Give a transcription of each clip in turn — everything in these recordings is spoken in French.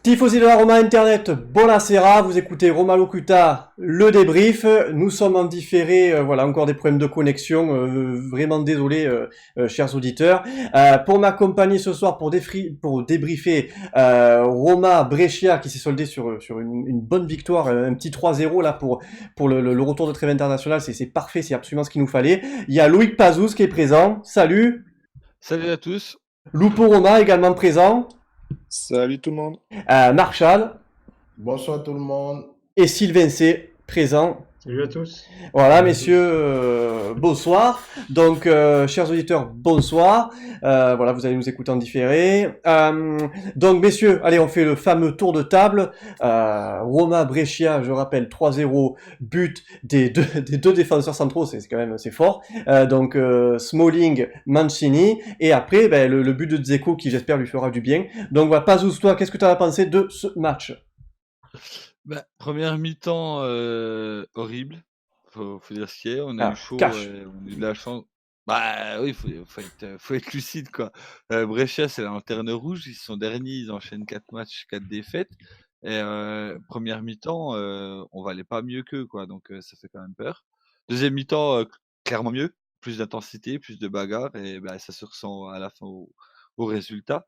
Tifosi de la Roma Internet, buonasera, vous écoutez Roma Locuta, le débrief. Nous sommes en différé, voilà, encore des problèmes de connexion, vraiment désolé, chers auditeurs. Pour m'accompagner ce soir pour débriefer Roma Brescia qui s'est soldé sur une bonne victoire, un petit 3-0 là pour le retour de trêve international, c'est parfait, c'est absolument ce qu'il nous fallait. Il y a Loïc Pazouz qui est présent, salut. Salut à tous. Lupo Roma également présent, Salut tout le monde. Marshall. Bonsoir tout le monde. Et Sylvain C, présent. Salut à tous. Voilà, Salut à messieurs, bonsoir. Donc, chers auditeurs, bonsoir. Voilà, vous allez nous écouter en différé. Donc, messieurs, allez, on fait le fameux tour de table. Roma Brescia, je rappelle, 3-0, but des deux défenseurs centraux, c'est quand même c'est fort. Donc, Smalling, Mancini, et après, ben, le but de Dzeko qui, j'espère, lui fera du bien. Donc, voilà, Pazouz, toi, qu'est-ce que tu as pensé de ce match? Première mi-temps horrible, faut dire ce qu'il y a. On a eu chaud, cash. on a eu de la chance. Bah oui, faut être lucide quoi. Brescia, c'est la lanterne rouge, ils sont derniers, ils enchaînent 4 matchs, 4 défaites. Et première mi-temps, on valait pas mieux qu'eux quoi, donc ça fait quand même peur. Deuxième mi-temps, clairement mieux, plus d'intensité, plus de bagarre, et bah, ça se ressent à la fin au résultat.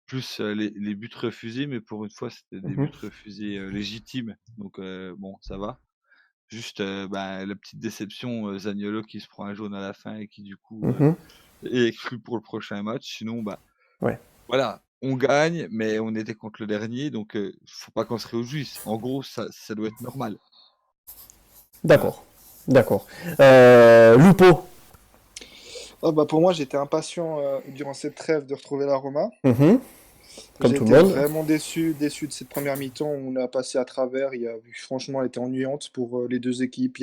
Plus les buts refusés, mais pour une fois, c'était des buts refusés légitimes. Donc bon, ça va. Juste la petite déception, Zaniolo qui se prend un jaune à la fin et qui du coup est exclu pour le prochain match. Sinon, Ouais. voilà, on gagne, mais on était contre le dernier, donc faut pas qu'on se réjouisse. En gros, ça doit être normal. D'accord. D'accord. Lupo. Pour moi, j'étais impatient durant cette trêve de retrouver la Roma. Comme tout le J'étais monde. vraiment déçu de cette première mi-temps où on a passé à travers. Franchement, elle était ennuyante pour les deux équipes.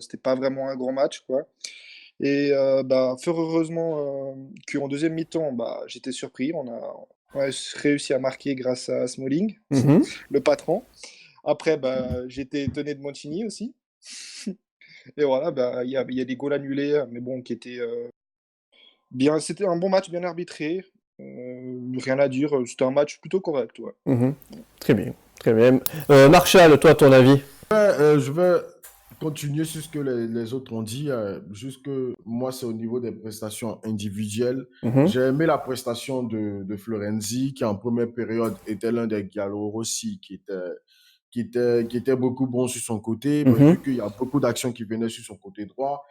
C'était pas vraiment un grand match, quoi. Et fort heureusement qu'en deuxième mi-temps, j'étais surpris. On a réussi à marquer grâce à Smalling, le patron. Après, j'étais étonné de Mancini aussi. Et voilà, il y a des goals annulés, mais bon, qui étaient bien. C'était un bon match, bien arbitré. Rien à dire, c'était un match plutôt correct. Ouais. Très bien, très bien. Marshall, toi, ton avis? Je vais continuer sur ce que les autres ont dit. Juste que moi, c'est au niveau des prestations individuelles. J'ai aimé la prestation de Florenzi, qui en première période était l'un des Gallo Rossi qui était beaucoup bon sur son côté, vu qu'il y a beaucoup d'actions qui venaient sur son côté droit.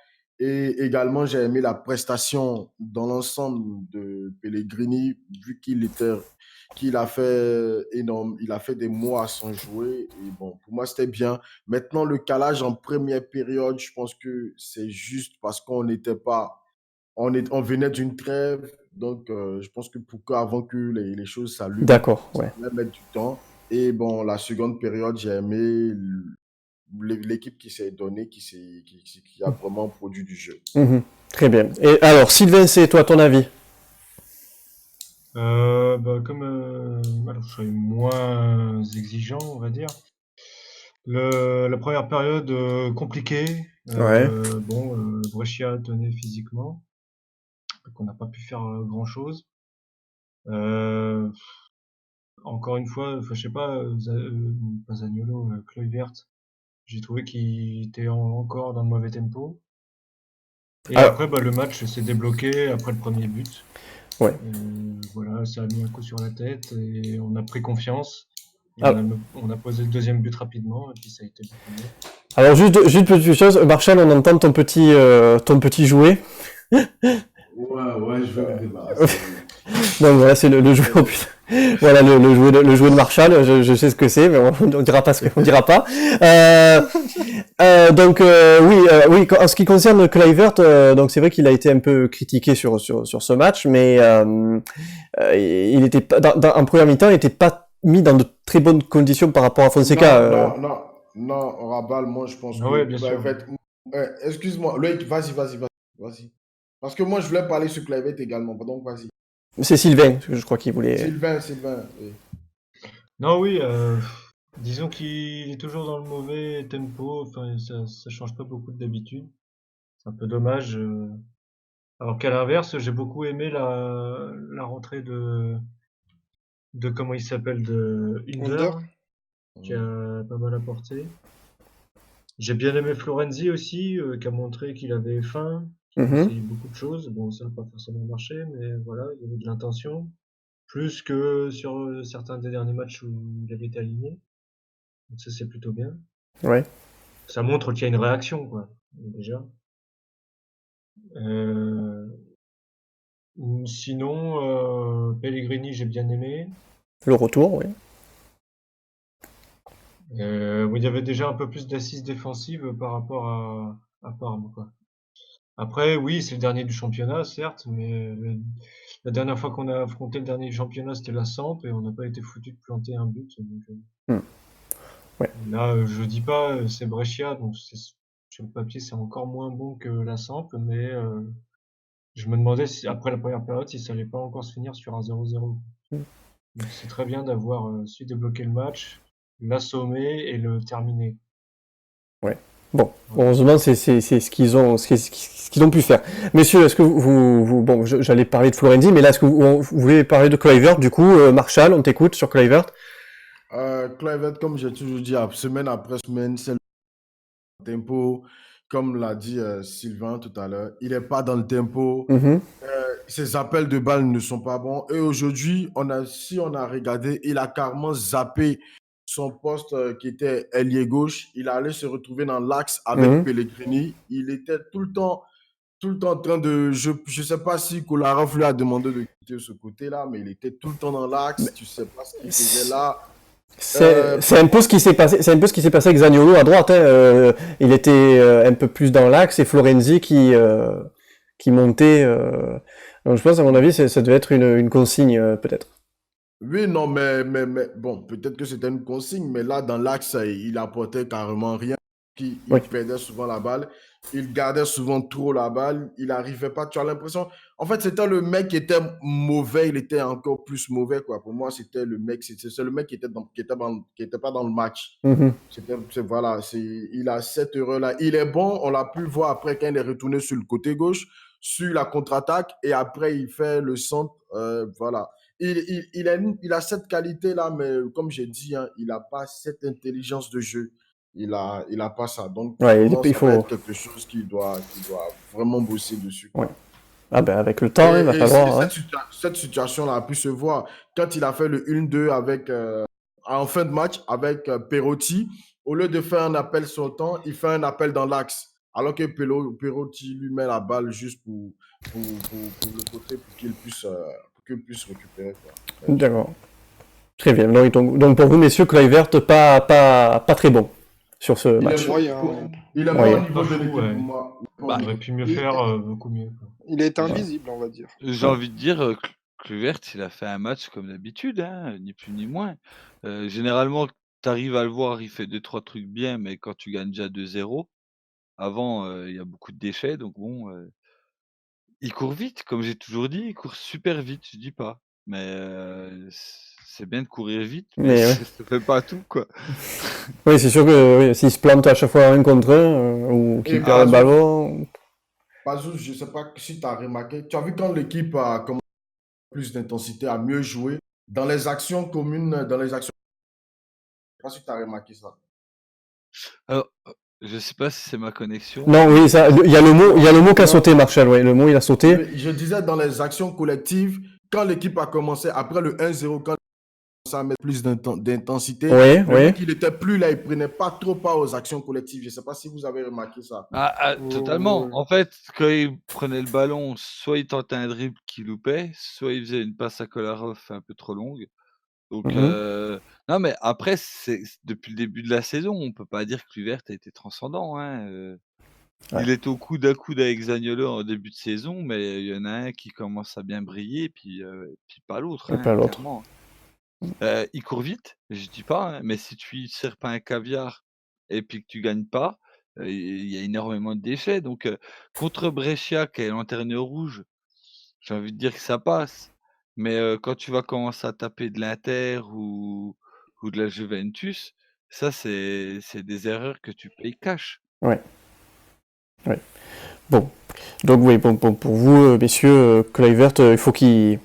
Et également, j'ai aimé la prestation dans l'ensemble de Pellegrini, vu qu'il a fait énorme, il a fait des mois sans jouer. Et bon, pour moi, c'était bien. Maintenant, le calage en première période, je pense que c'est juste parce qu'on n'était pas, on venait d'une trêve. Donc, je pense que avant que les choses s'allument, D'accord, ça ouais. allait mettre du temps. Et bon, la seconde période, j'ai aimé l'équipe qui s'est donnée, qui a vraiment produit du jeu. Très bien. Et alors, Sylvain, c'est toi ton avis? Alors, je serais moins exigeant, on va dire. La première période compliquée. Ouais. Brescia tenait physiquement, donc on n'a pas pu faire grand-chose. Encore une fois, enfin, je sais pas, pas Zaniolo, Kluivert, j'ai trouvé qu'il était encore dans le mauvais tempo. Et Alors, après, le match s'est débloqué après le premier but. ouais. Voilà, ça a mis un coup sur la tête et on a pris confiance. Et Ah. on a posé le deuxième but rapidement et puis ça a été beaucoup mieux. Alors, juste petite chose, Marshall, on entend ton petit jouet. Ouais, je vais me débarrasser. Donc voilà, c'est le jouet. Oh, putain. Voilà le jouet de Marshall. Je sais ce que c'est, mais on dira pas on dira pas. Oui, en ce qui concerne Kluivert, donc c'est vrai qu'il a été un peu critiqué sur ce match, mais il était pas en première mi-temps, il était pas mis dans de très bonnes conditions par rapport à Fonseca. Non, Rabal, moi je pense Ah ouais, que bien sûr. excuse-moi, Loïc, vas-y. Parce que moi je voulais parler sur Kluivert également, donc vas-y. C'est Sylvain, je crois qu'il voulait. Sylvain. Oui. Non, oui, disons qu'il est toujours dans le mauvais tempo. Enfin, ça change pas beaucoup d'habitude. C'est un peu dommage. Alors qu'à l'inverse, j'ai beaucoup aimé la rentrée de comment il s'appelle, de Under. Under, qui a pas mal apporté. J'ai bien aimé Florenzi aussi, qui a montré qu'il avait faim, qu'il Mhm. essayait beaucoup de choses. Bon, ça n'a pas forcément marché, mais voilà, il y avait de l'intention. Plus que sur certains des derniers matchs où il avait été aligné. Donc ça, c'est plutôt bien. Ouais. Ça montre qu'il y a une réaction, quoi, déjà. Euh, Sinon, Pellegrini, j'ai bien aimé. Le retour, oui. Où il y avait déjà un peu plus d'assises défensives par rapport à Parme, quoi. Après, oui, c'est le dernier du championnat, certes, mais la dernière fois qu'on a affronté le dernier du championnat, c'était la Samp et on n'a pas été foutu de planter un but. Donc, Hmm. Ouais. là, je dis pas, c'est Brescia, donc sur le papier, c'est encore moins bon que la Samp, mais je me demandais si, après la première période, si ça allait pas encore se finir sur un 0-0. Hmm. Donc, c'est très bien d'avoir su débloquer le match, l'assommer et le terminer. Ouais. Bon, Voilà. heureusement, c'est ce qu'ils ont pu faire. Messieurs, est-ce que bon, j'allais parler de Florenzi, mais là, est-ce que vous voulez parler de Kluivert, du coup, Marshall, on t'écoute sur Kluivert. Kluivert, comme j'ai toujours dit, semaine après semaine, c'est le tempo. Comme l'a dit Sylvain tout à l'heure, il n'est pas dans le tempo. Mhm. Ses appels de balles ne sont pas bons. Et aujourd'hui, si on a regardé, il a carrément zappé son poste qui était ailier gauche. Il allait se retrouver dans l'axe avec Mhm. Pellegrini. Il était tout le temps en train de... Je ne sais pas si Kolarov lui a demandé de quitter ce côté-là, mais il était tout le temps dans l'axe. Tu ne sais pas ce qu'il faisait là. C'est un peu ce qui s'est passé. C'est un peu ce qui s'est passé avec Zaniolo à droite. Hein. Il était un peu plus dans l'axe et Florenzi qui montait. Donc je pense à mon avis, ça devait être une consigne peut-être. Oui, non, mais bon, peut-être que c'était une consigne, mais là, dans l'axe, il apportait carrément rien. Il Oui. perdait souvent la balle. Il gardait souvent trop la balle. Il n'arrivait pas. Tu as l'impression. En fait, c'était le mec qui était mauvais. Il était encore plus mauvais, quoi. Pour moi, c'était le mec. C'est le mec qui était pas dans le match. Mhm. Voilà, il a cette erreur-là. Il est bon. On l'a pu le voir après quand il est retourné sur le côté gauche, sur la contre-attaque. Et après, il fait le centre. Voilà. Il a cette qualité-là, mais comme j'ai dit, hein, il n'a pas cette intelligence de jeu. Il a pas ça. Donc, Ouais, vraiment, il ça va faut. être quelque chose qu'il doit vraiment bosser dessus, Ouais. quoi. Ah ben avec le temps, il va falloir. Ouais. Cette situation-là a pu se voir quand il a fait le 1-2 en fin de match avec Perotti. Au lieu de faire un appel sur le temps, il fait un appel dans l'axe. Alors que Perotti lui met la balle juste pour le côté pour qu'il puisse récupérer, quoi. D'accord. Très bien. Donc pour vous, messieurs, Kluivert, pas très bon sur ce match. Il est Moyen. pas au niveau Pas de fou, l'équipe ouais. pour moi. Bah, Il aurait pu mieux Il, faire, beaucoup mieux, quoi. il est Ouais. invisible, on va dire. j'ai Ouais. envie de dire, Kluivert, il a fait un match comme d'habitude, hein, ni plus ni moins. Généralement, tu arrives à le voir, il fait 2-3 trucs bien, mais quand tu gagnes déjà 2-0, avant, il y a beaucoup de déchets, donc bon, il court vite, comme j'ai toujours dit, il court super vite, je dis pas. Mais c'est bien de courir vite, mais Mais ouais. ça fait pas tout, quoi. Oui, c'est sûr que oui, s'il se plante à chaque fois un contre un ou Et qu'il perd le ballon. Bazou, je ne sais pas si tu as remarqué. Tu as vu quand l'équipe a commencé plus d'intensité, à mieux jouer dans les actions communes, dans les actions. Je ne sais pas si tu as remarqué ça. Alors, je sais pas si c'est ma connexion, Non, oui, ça, il y a le mot qui a Non. sauté, Marshall. Ouais, le mot il a sauté. Je disais dans les actions collectives, quand l'équipe a commencé, après le 1-0, quand ça a mettre plus d'intensité, Oui, le oui. mec, il était plus là, il prenait pas trop part aux actions collectives. Je ne sais pas si vous avez remarqué ça. totalement. Ouais. En fait, quand il prenait le ballon, soit il tentait un dribble qui loupait, soit il faisait une passe à Kolarov un peu trop longue. Donc, Mhm. non, mais après, depuis le début de la saison, on peut pas dire que Kluivert a été transcendant, hein. Ouais. Il est au coude à coude avec Zaniolo en début de saison, mais il y en a un qui commence à bien briller, puis pas l'autre, Et pas hein, l'autre. clairement. Il court vite, je dis pas, hein, mais si tu lui sers pas un caviar et puis que tu gagnes pas, il y a énormément de déchets. Donc, contre Brescia qui est lanterne rouge, j'ai envie de dire que ça passe. Mais, quand tu vas commencer à taper de l'Inter ou de la Juventus, ça c'est des erreurs que tu payes cash. Ouais. Ouais. Bon. Donc oui, bon, pour vous, messieurs, Kluivert, il faut qu'il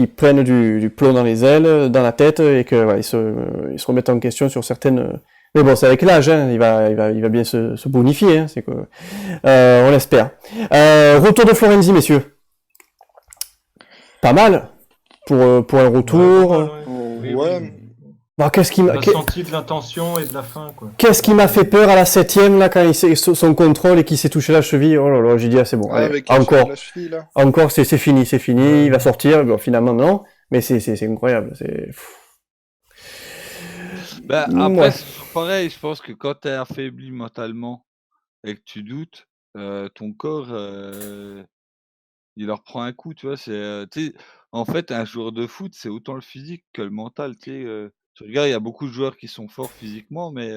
qui prennent du plomb dans les ailes, dans la tête, et que voilà, ils se remettent en question sur certaines. Mais bon, c'est avec l'âge, hein, il va bien se bonifier, hein, c'est que on l'espère. Retour de Florenzi, messieurs. Pas mal pour un retour. Ouais. Bon, qu'est-ce qui On m'a a senti de l'intention et de la fin, quoi. qu'est-ce qui m'a fait peur à la 7e là quand son contrôle et qu'il s'est touché la cheville. Oh là là, j'ai dit c'est bon. Ouais, Allez, avec encore. la cheville, là. Encore, c'est fini, il va sortir. Bon, finalement non, mais c'est incroyable. Bah, Ouais. après, c'est toujours pareil. Je pense que quand tu es affaibli mentalement et que tu doutes, ton corps, il leur prend un coup, tu vois. Tu sais, en fait, un joueur de foot, c'est autant le physique que le mental. Tu sais, tu regardes, il y a beaucoup de joueurs qui sont forts physiquement, mais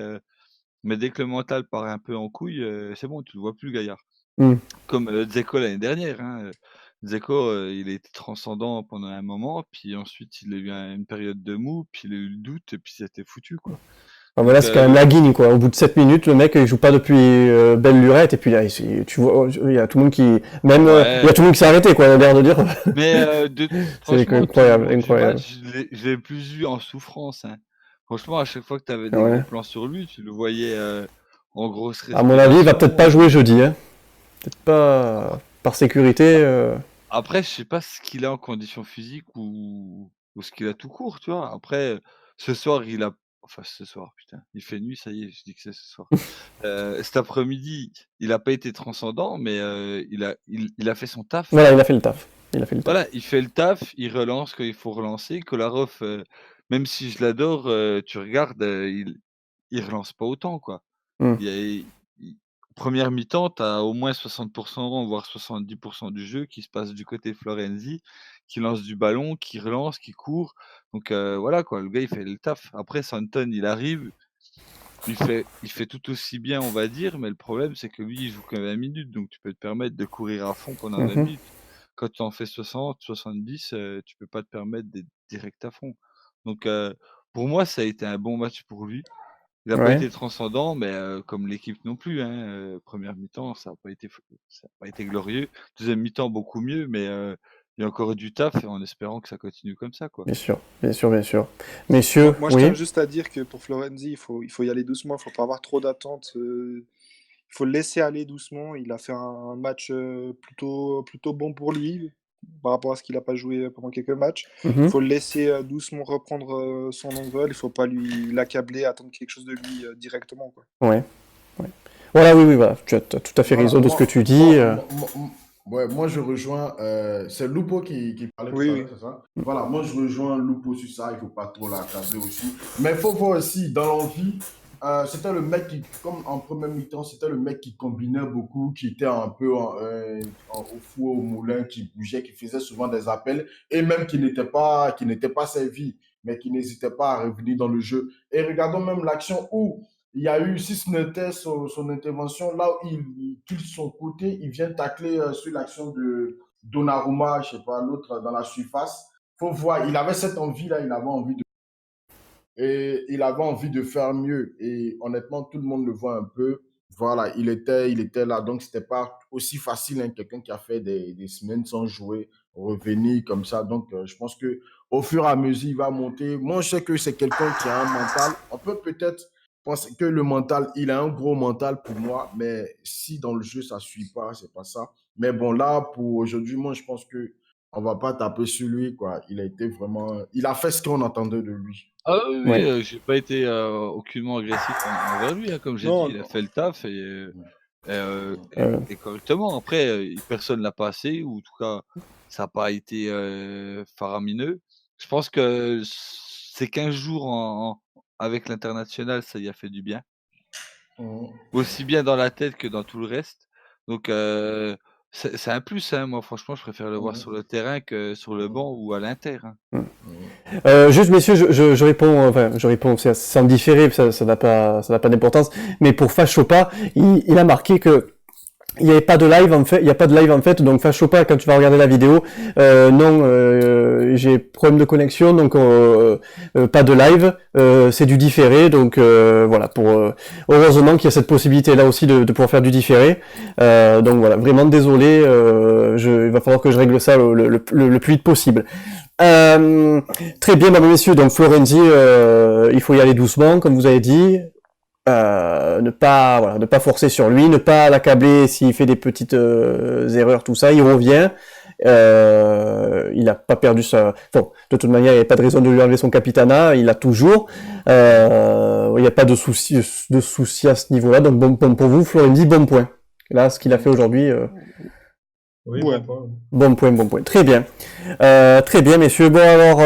dès que le mental part un peu en couille, c'est bon, tu le vois plus, le gaillard. Mm. Comme Dzeko l'année dernière. Hein. Dzeko, il a été transcendant pendant un moment, puis ensuite il a eu une période de mou, puis il a eu le doute, et puis c'était foutu, quoi. Ah, voilà, Donc, c'est quand même la guigne, quoi. Au bout de 7 minutes, le mec, il joue pas depuis belle lurette, et puis là, tu vois, il y a tout le monde qui, même, il y a tout le monde qui s'est arrêté, quoi, il a l'air de dire. Mais C'est franchement, incroyable, tout le long du incroyable. match, je l'ai plus vu en souffrance. Hein. Franchement, à chaque fois que tu avais des Ouais. gros plans sur lui, tu le voyais en grosse À mon avis, il va peut-être pas respiration. jouer jeudi, hein. Peut-être pas par sécurité. Après, je sais pas ce qu'il a en condition physique ou ce qu'il a tout court, tu vois. Après, ce soir, enfin, ce soir, putain, il fait nuit, ça y est, je dis que c'est ce soir. Cet après-midi, il a pas été transcendant, mais il a fait son taf. Voilà, il a fait le taf. Voilà, il fait le taf, il relance quand il faut relancer. Kolarov, même si je l'adore, tu regardes, il relance pas autant, quoi. Mm. Il y a il Première mi-temps, tu as au moins 60 voire 70 du jeu qui se passe du côté Florenzi, qui lance du ballon, qui relance, qui court. Donc voilà, quoi, le gars, il fait le taf. Après, Santon, il arrive, il fait tout aussi bien, on va dire, mais le problème, c'est que lui, il joue que 20 minutes, donc tu peux te permettre de courir à fond pendant 20 Mhm. minutes. Quand tu en fais 60, 70, tu peux pas te permettre d'être direct à fond. Donc pour moi, ça a été un bon match pour lui. Il a pas Ouais. été transcendant, mais comme l'équipe non plus, hein, première mi-temps, ça a pas été glorieux. Deuxième mi-temps, beaucoup mieux, mais il y a encore du taf en espérant que ça continue comme ça, quoi. Bien sûr, bien sûr, bien sûr. Messieurs, Moi, je oui. tiens juste à dire que pour Florenzi, il faut y aller doucement, il faut pas avoir trop d'attentes. Il faut le laisser aller doucement. Il a fait un match plutôt bon pour lui par rapport à ce qu'il n'a pas joué pendant quelques matchs. Mhm. Il faut le laisser doucement reprendre son envol. Il faut pas l'accabler, attendre quelque chose de lui directement, quoi. Ouais. Voilà, oui, voilà. Tu as tout à fait Voilà, raison de ce que tu dis. Moi, je rejoins. C'est Lupo qui parlait tout Oui, à oui. l'heure, c'est ça? Voilà, moi, je rejoins Lupo sur ça. Il ne faut pas trop l'accabler aussi. Mais il faut voir aussi, dans l'envie, c'était le mec qui, comme en première mi-temps, c'était le mec qui combinait beaucoup, qui était un peu au four, au moulin, qui bougeait, qui faisait souvent des appels, et même qui n'était pas servi, mais qui n'hésitait pas à revenir dans le jeu. Et regardons même l'action où il y a eu, si ce n'était son intervention, là où il tue son côté, il vient tacler sur l'action de Donnarumma, je sais pas, l'autre dans la surface. Faut voir, il avait cette envie-là, il avait envie de faire mieux. Et honnêtement, tout le monde le voit un peu. Voilà, il était là. Donc, c'était pas aussi facile, hein, quelqu'un qui a fait des semaines sans jouer, revenir comme ça. Donc, je pense que au fur et à mesure, il va monter. Moi, je sais que c'est quelqu'un qui a un mental. On peut peut-être penser que le mental, il a un gros mental pour moi, mais si dans le jeu, ça suit pas, c'est pas ça. Mais bon, là, pour aujourd'hui, moi, je pense que on va pas taper sur lui, quoi. Il a fait ce qu'on attendait de lui. Ah oui, oui, Ouais. j'ai pas été aucunement agressif envers lui, hein, comme j'ai dit, Non, il a non. fait le taf Euh, et correctement. Après, personne l'a pas assez, ou en tout cas, ça n'a pas été faramineux. Je pense que ces 15 jours avec l'international, ça y a fait du bien. Mhm. Aussi bien dans la tête que dans tout le reste. Donc c'est un plus, hein. Moi, franchement, je préfère le voir Mhm. sur le terrain que sur le banc ou à l'Inter. Hein. Juste, messieurs, je réponds, c'est sans différer, ça n'a pas d'importance. Mais pour Fachopa, il a marqué que il n'y avait pas de live en fait, il y a pas de live en fait, donc Fachopa, quand tu vas regarder la vidéo, j'ai problème de connexion, donc pas de live, c'est du différé, donc voilà, heureusement qu'il y a cette possibilité là aussi de pouvoir faire du différé, donc voilà, vraiment désolé, il va falloir que je règle ça le plus vite possible. Très bien, mesdames et messieurs. Donc Florenzi, il faut y aller doucement, comme vous avez dit. Ne pas forcer sur lui, ne pas l'accabler s'il fait des petites erreurs, tout ça. Il revient. Il n'a pas perdu sa. Bon, de toute manière, il n'y a pas de raison de lui enlever son capitanat. Il l'a toujours. Il n'y a pas de souci à ce niveau-là. Donc bon point pour vous, Florenzi, bon point. Là, ce qu'il a fait aujourd'hui. Oui, Ouais. bon point. Bon point. Très bien. Très bien, messieurs. Bon, alors,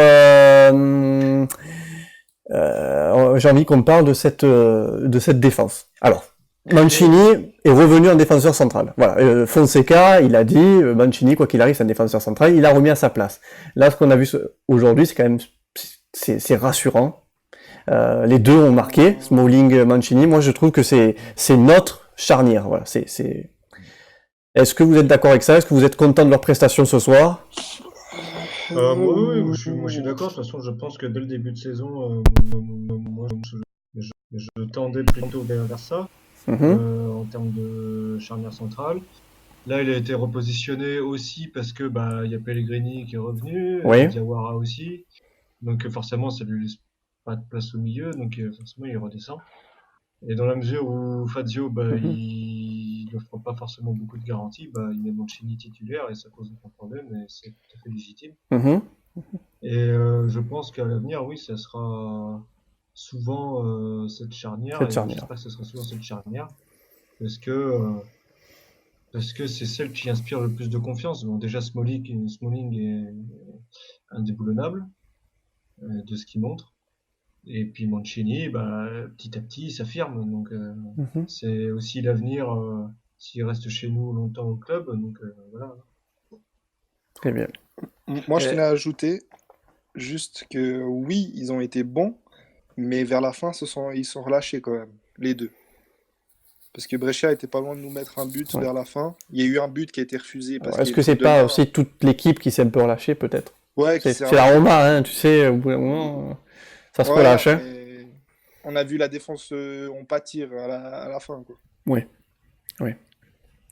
j'ai envie qu'on parle de cette défense. Alors, Mancini est revenu en défenseur central. Voilà. Fonseca, il a dit, Mancini, quoi qu'il arrive, c'est un défenseur central. Il a remis à sa place. Là, ce qu'on a vu aujourd'hui, c'est quand même, c'est rassurant. Les deux ont marqué, Smalling, Mancini. Moi, je trouve que c'est notre charnière. Voilà. Est-ce que vous êtes d'accord avec ça? Est-ce que vous êtes content de leur prestation ce soir? Oui, moi je suis d'accord. De toute façon, je pense que dès le début de saison, moi, je tendais plutôt vers ça, en termes de charnière centrale. Là, il a été repositionné aussi parce que il y a Pellegrini qui est revenu, Oui. Diawara aussi. Donc forcément, ça lui laisse pas de place au milieu, donc forcément, il redescend. Et dans la mesure où Fazio, il n'offre pas forcément beaucoup de garanties, il met Mancini titulaire et ça pose aucun problème et c'est tout à fait légitime. Et je pense qu'à l'avenir, oui, ça sera souvent cette charnière. Et j'espère que ce sera souvent cette charnière parce que c'est celle qui inspire le plus de confiance. Bon, déjà Smalling est indéboulonnable de ce qu'il montre. Et puis Mancini, petit à petit, il s'affirme. Donc c'est aussi l'avenir s'il reste chez nous longtemps au club. Donc voilà. Très bien. Moi, je tenais à ajouter juste que oui, ils ont été bons, mais vers la fin, ils sont relâchés quand même, les deux. Parce que Brescia était pas loin de nous mettre un but vers la fin. Il y a eu un but qui a été refusé. Est-ce que c'est pas aussi toute l'équipe qui s'est un peu relâchée, peut-être? Ouais, c'est la Roma, hein, tu sais, au bout d'un moment, ça se relâche. Hein. On a vu la défense en pâtir à la fin. Quoi. Oui.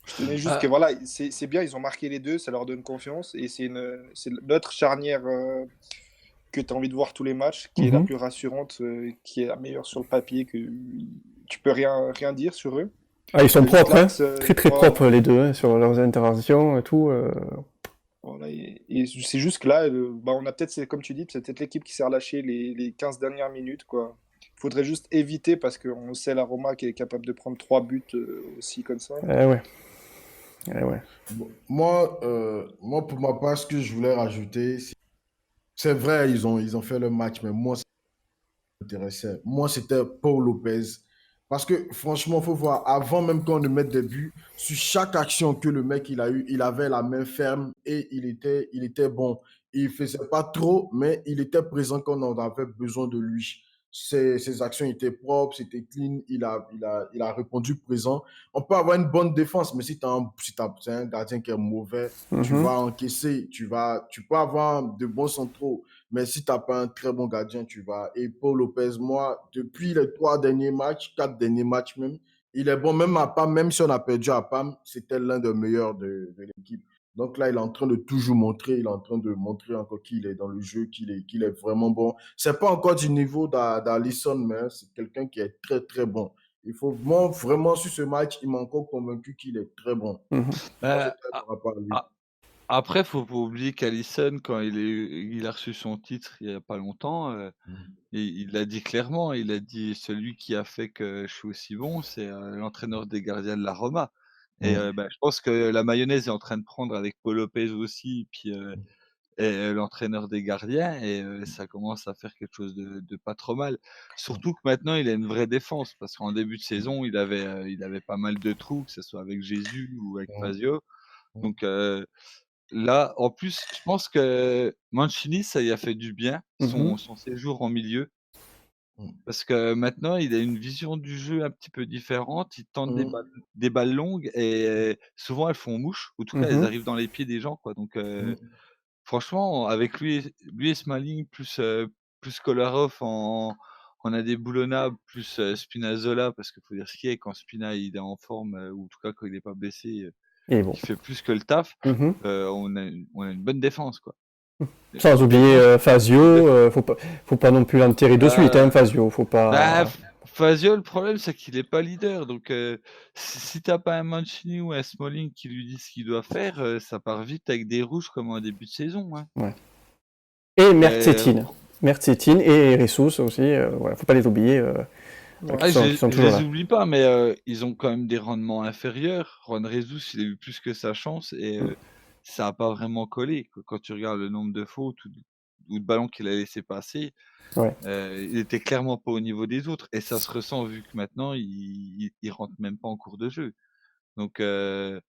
Je tenais juste que voilà, c'est bien, ils ont marqué les deux, ça leur donne confiance. Et c'est notre charnière que tu as envie de voir tous les matchs, qui est la plus rassurante, qui est la meilleure sur le papier, que tu peux rien dire sur eux. Ah, ils sont propres, hein. Très propres les deux, hein, sur leurs interventions et tout. Voilà, et c'est juste que là, on a peut-être, comme tu dis, c'est peut-être l'équipe qui s'est relâchée les 15 dernières minutes, quoi. Il faudrait juste éviter, parce qu'on sait la Roma qui est capable de prendre 3 buts aussi comme ça. Ouais. Bon, moi, pour ma part, ce que je voulais rajouter, c'est vrai, ils ont fait le match, mais moi, ça m'intéressait. Moi, c'était Paul Lopez. Parce que franchement, il faut voir, avant même qu'on ne mette des buts, sur chaque action que le mec il a eu, il avait la main ferme et il était bon. Il ne faisait pas trop, mais il était présent quand on avait besoin de lui. Ses actions étaient propres, c'était clean, il a répondu présent. On peut avoir une bonne défense, mais si tu c'est un gardien qui est mauvais, tu vas encaisser, tu peux avoir de bons centraux. Mais si tu n'as pas un très bon gardien, tu vas. Et Paul Lopez, moi, depuis les 4 derniers matchs même, il est bon, même à PAM, même si on a perdu à PAM, c'était l'un des meilleurs de l'équipe. Donc là, il est en train de toujours montrer, il est en train de montrer encore qu'il est dans le jeu, qu'il est vraiment bon. C'est pas encore du niveau d'Alisson, mais c'est quelqu'un qui est très, très bon. Moi, vraiment, sur ce match, il m'a encore convaincu qu'il est très bon. Après, faut pas oublier qu'Alisson, quand il a reçu son titre il y a pas longtemps, il l'a dit clairement. Il a dit celui qui a fait que je suis aussi bon, c'est l'entraîneur des gardiens de la Roma. Et je pense que la mayonnaise est en train de prendre avec Paul Lopez aussi, puis et l'entraîneur des gardiens, et ça commence à faire quelque chose de pas trop mal. Surtout que maintenant, il a une vraie défense, parce qu'en début de saison, il avait pas mal de trous, que ce soit avec Jésus ou avec Fazio. Donc là, en plus, je pense que Mancini, ça y a fait du bien, son séjour en milieu. Parce que maintenant, il a une vision du jeu un petit peu différente. Il tente des balles longues et souvent elles font mouche, ou en tout cas, elles arrivent dans les pieds des gens, quoi. Donc franchement, avec lui et Smalling plus Kolarov en indéboulonnable, plus Spinazzola, parce qu'il faut dire ce qui est, quand Spina il est en forme, ou en tout cas quand il n'est pas blessé, il fait plus que le taf. On a une bonne défense, quoi. Sans oublier Fazio, faut pas non plus l'enterrer de suite, Bah, Fazio, faut bah, pas... Fazio, le problème, c'est qu'il est pas leader. Donc, si t'as pas un Mancini ou un Smalling qui lui dit ce qu'il doit faire, ça part vite avec des rouges comme en début de saison. Hein. Ouais. Et Euh, Mertzetine et Ressus aussi, voilà, faut pas les oublier, Ouais. qui sont je toujours les là. oublie pas, mais ils ont quand même des rendements inférieurs. Juan Jesus, il a eu plus que sa chance et ça a pas vraiment collé. Quand tu regardes le nombre de fautes ou de ballons qu'il a laissé passer, Ouais. il était clairement pas au niveau des autres. Et ça se ressent vu que maintenant, il rentre même pas en cours de jeu. Donc, je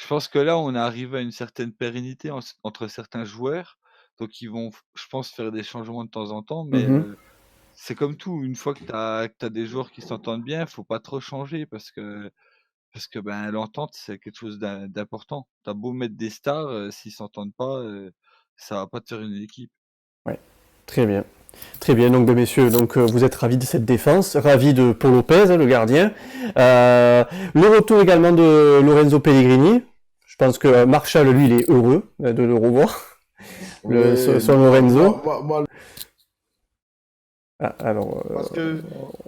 pense que là, on est arrivé à une certaine pérennité entre certains joueurs. Donc, ils vont, je pense, faire des changements de temps en temps, mais Mhm. c'est comme tout. Une fois que tu as des joueurs qui s'entendent bien, faut pas trop changer parce que ben, l'entente, c'est quelque chose d'important. Tu as beau mettre des stars, s'ils s'entendent pas, ça va pas te faire une équipe. Ouais. Très bien. Très bien, donc messieurs, donc vous êtes ravis de cette défense, ravis de Paul Lopez, le gardien. Le retour également de Lorenzo Pellegrini. Je pense que Marshall, lui, il est heureux de le revoir. Oui, Son non, Lorenzo. moi, Ah, alors, parce que